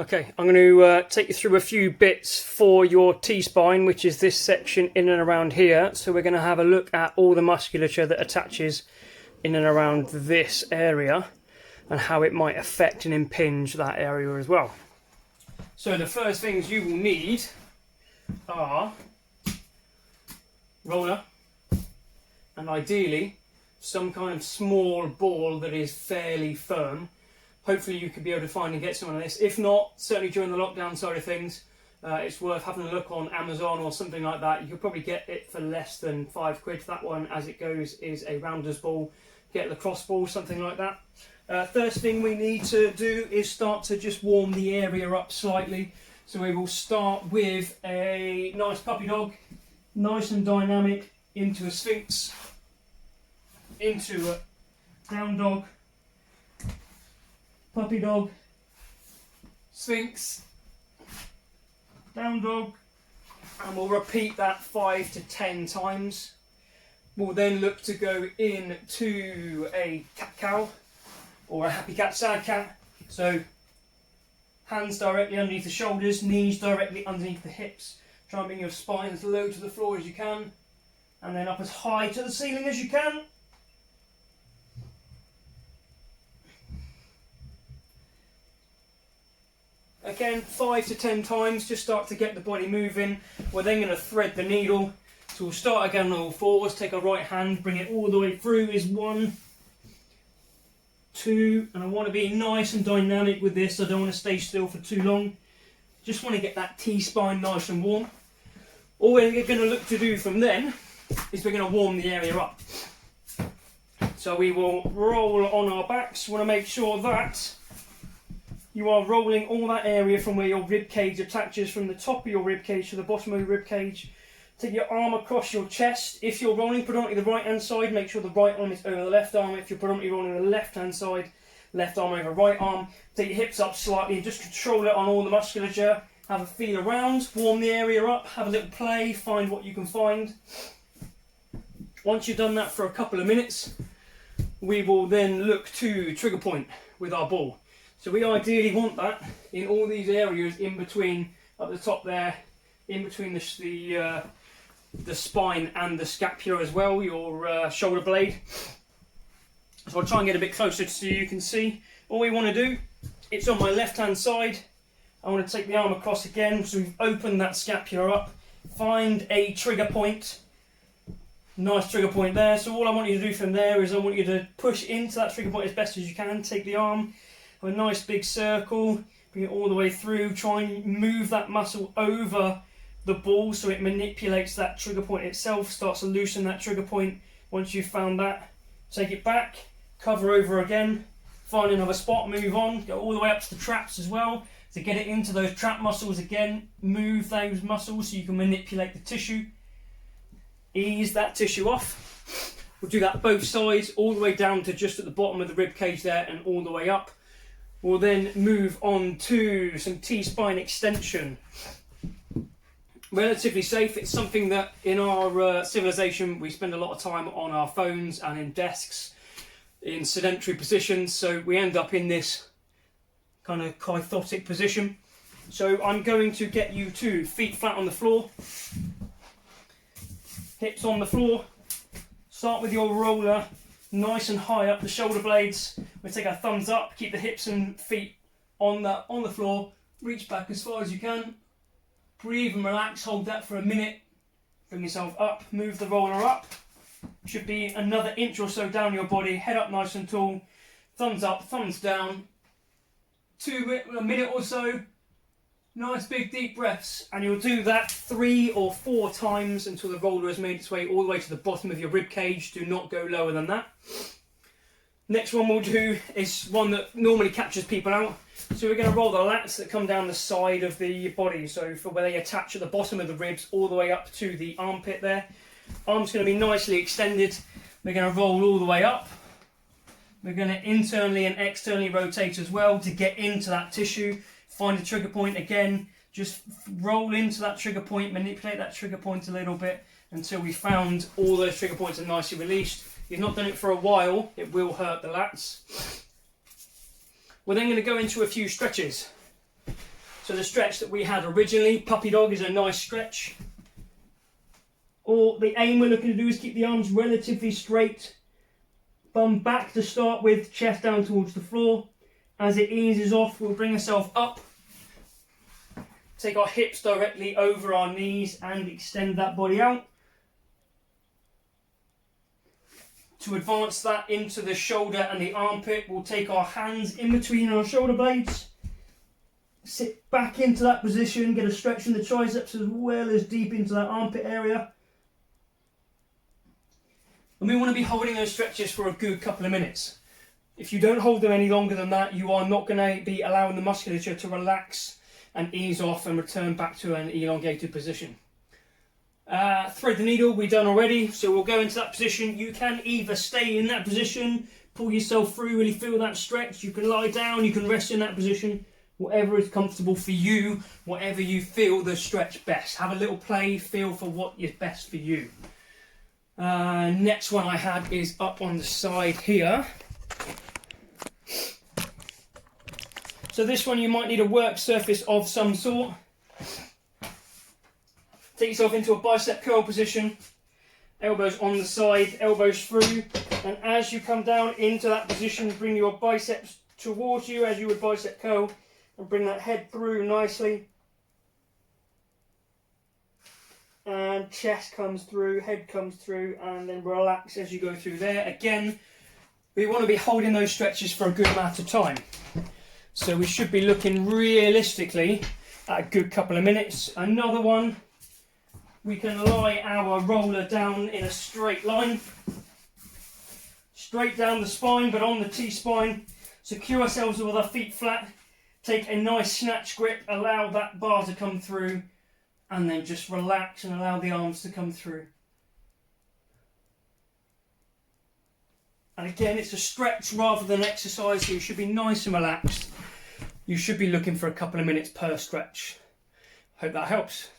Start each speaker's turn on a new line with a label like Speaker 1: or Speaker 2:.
Speaker 1: Okay, I'm going to take you through a few bits for your T-spine, which is this section in and around here. So we're going to have a look at all the musculature that attaches in and around this area and how it might affect and impinge that area as well. So the first things you will need are roller and ideally some kind of small ball that is fairly firm. Hopefully you could be able to find and get some of this. If not, certainly during the lockdown side of things, it's worth having a look on Amazon or something like that. You could probably get it for less than £5. That one, as it goes, is a rounder's ball. Get a lacrosse ball, something like that. First thing we need to do is start to just warm the area up slightly. So we will start with a nice puppy dog, nice and dynamic, into a sphinx, into a down dog, puppy dog, sphinx, down dog, and we'll repeat that 5 to 10 times. We'll then look to go into a cat-cow or a happy cat, sad cat. So hands directly underneath the shoulders, knees directly underneath the hips. Try and bring your spine as low to the floor as you can, and then up as high to the ceiling as you can. Again, 5 to 10 times, just start to get the body moving. We're then going to thread the needle. So we'll start again on all fours, take our right hand, bring it all the way through, is 1, 2, and I want to be nice and dynamic with this. I don't want to stay still for too long. Just want to get that T-spine nice and warm. All we're going to look to do from then is we're going to warm the area up. So we will roll on our backs. We want to make sure that you are rolling all that area from where your rib cage attaches, from the top of your rib cage to the bottom of your rib cage. Take your arm across your chest. If you're rolling predominantly the right hand side, make sure the right arm is over the left arm. If you're predominantly rolling the left hand side, left arm over right arm. Take your hips up slightly and just control it on all the musculature. Have a feel around, warm the area up, have a little play, find what you can find. Once you've done that for a couple of minutes, we will then look to trigger point with our ball. So we ideally want that in all these areas in between, up the top there, in between the spine and the scapula as well, your shoulder blade. So I'll try and get a bit closer so you can see. All we want to do, it's on my left hand side. I want to take the arm across again, so we've opened that scapula up. Find a trigger point. Nice trigger point there. So all I want you to do from there is I want you to push into that trigger point as best as you can. Take the arm, have a nice big circle, bring it all the way through. Try and move that muscle over the ball so it manipulates that trigger point itself, starts to loosen that trigger point. Once you've found that, take it back, cover over again, find another spot, move on, go all the way up to the traps as well. To get it into those trap muscles again, move those muscles so you can manipulate the tissue. Ease that tissue off. We'll do that both sides, all the way down to just at the bottom of the rib cage there and all the way up. We'll then move on to some T-spine extension. Relatively safe. It's something that in our civilization we spend a lot of time on our phones and in desks in sedentary positions, so we end up in this kind of kyphotic position. So I'm going to get you to feet flat on the floor, hips on the floor. Start with your roller nice and high up the shoulder blades. We'll take our thumbs up, keep the hips and feet on the floor, reach back as far as you can. Breathe and relax, hold that for a minute. Bring yourself up, move the roller up. Should be another inch or so down your body, head up nice and tall. Thumbs up, thumbs down. A minute or so. Nice big deep breaths. And you'll do that 3 or 4 times until the roller has made its way all the way to the bottom of your rib cage. Do not go lower than that. Next one we'll do is one that normally catches people out. So we're going to roll the lats that come down the side of the body. So for where they attach at the bottom of the ribs all the way up to the armpit there. Arm's going to be nicely extended. We're going to roll all the way up. We're going to internally and externally rotate as well to get into that tissue. Find a trigger point again. Just roll into that trigger point, manipulate that trigger point a little bit until we found all those trigger points are nicely released. If you've not done it for a while, it will hurt the lats. We're then going to go into a few stretches. So the stretch that we had originally, puppy dog, is a nice stretch. Or the aim we're looking to do is keep the arms relatively straight. Bum back to start with, chest down towards the floor. As it eases off, we'll bring ourselves up. Take our hips directly over our knees and extend that body out. To advance that into the shoulder and the armpit, we'll take our hands in between our shoulder blades. Sit back into that position, get a stretch in the triceps as well as deep into that armpit area. And we want to be holding those stretches for a good couple of minutes. If you don't hold them any longer than that, you are not going to be allowing the musculature to relax and ease off and return back to an elongated position. Thread the needle, we've done already, so we'll go into that position. You can either stay in that position, pull yourself through, really feel that stretch. You can lie down, you can rest in that position. Whatever is comfortable for you, whatever you feel the stretch best. Have a little play, feel for what is best for you. Next one I had is up on the side here. So this one you might need a work surface of some sort. Take yourself into a bicep curl position. Elbows on the side, elbows through. And as you come down into that position, bring your biceps towards you as you would bicep curl. And bring that head through nicely. And chest comes through, head comes through, and then relax as you go through there. Again, we want to be holding those stretches for a good amount of time. So we should be looking realistically at a good couple of minutes. Another one, we can lie our roller down in a straight line. Straight down the spine, but on the T-spine. Secure ourselves with our feet flat. Take a nice snatch grip, allow that bar to come through. And then just relax and allow the arms to come through. And again, it's a stretch rather than exercise, so you should be nice and relaxed. You should be looking for a couple of minutes per stretch. Hope that helps.